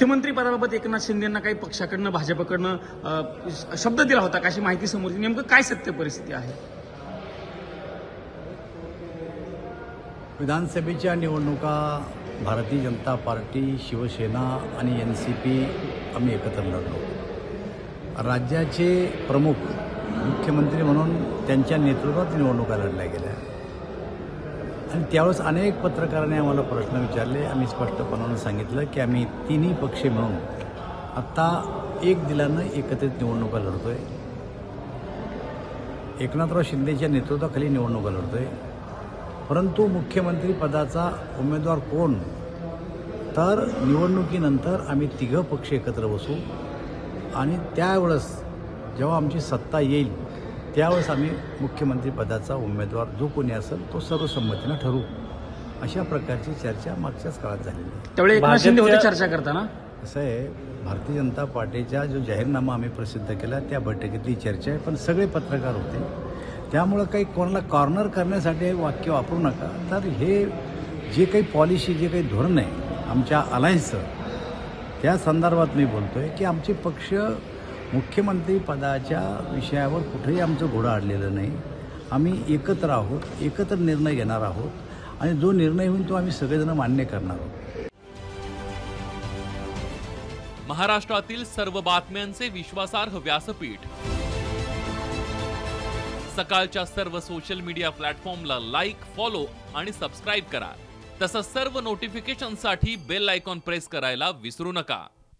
मुख्यमंत्री पदाबाबत एकनाथ शिंदेंना काही पक्षाकडनं भाजपकडनं शब्द दिला होता का अशी माहिती समोर येते. नेमकं काय सत्य परिस्थिती आहे? विधानसभेच्या निवडणुका भारतीय जनता पार्टी, शिवसेना आणि NCP आम्ही एकत्र लढलो. राज्याचे प्रमुख मुख्यमंत्री म्हणून त्यांच्या नेतृत्वात निवडणुका लढल्या गेल्या आणि त्यावेळेस अनेक पत्रकारांनी आम्हाला प्रश्न विचारले. आम्ही स्पष्टपणाने सांगितलं की आम्ही तिन्ही पक्ष मिळून आत्ता एक दिलानं एकत्रित निवडणुका लढतोय. एकनाथराव शिंदेच्या नेतृत्वाखाली निवडणुका लढतोय. परंतु मुख्यमंत्री पदाचा उमेदवार कोण, तर निवडणुकीनंतर आम्ही तिघं पक्ष एकत्र बसू आणि त्यावेळेस जेव्हा आमची सत्ता येईल त्यावेळेस आम्ही मुख्यमंत्री पदाचा उमेदवार जो कोणी असेल तो सर्वसंमतीनं ठरवू. अशा प्रकारची चर्चा मागच्याच काळात झालेली आहे. त्यावेळी एकनाथ शिंदे होते चर्चा करताना. असं आहे, भारतीय जनता पार्टीचा जो जाहीरनामा आम्ही प्रसिद्ध केला त्या बैठकीतली चर्चा आहे, पण सगळे पत्रकार होते. त्यामुळं काही कोणाला कॉर्नर करण्यासाठी हे वाक्य वापरू नका. तर हे जे काही पॉलिसी, जे काही धोरण आहे आमच्या अलायन्सचं, त्या संदर्भात मी बोलतो आहे की आमचे पक्ष मुख्यमंत्री पदाच्या विषयावर कुठेही आमचं घोडं अडलेलं नाही. आम्ही एकत्र आहोत, एकत्र निर्णय घेणार आहोत आणि जो निर्णय होईल तो आम्ही सगळेजण मान्य करणार आहोत. महाराष्ट्रातील सर्व बातम्यांचे विश्वासार्ह व्यासपीठ, सकाळच्या सर्व सोशल मीडिया प्लॅटफॉर्मला लाईक, फॉलो आणि सबस्क्राईब करा. तसंच सर्व नोटिफिकेशनसाठी बेल आयकॉन प्रेस करायला विसरू नका.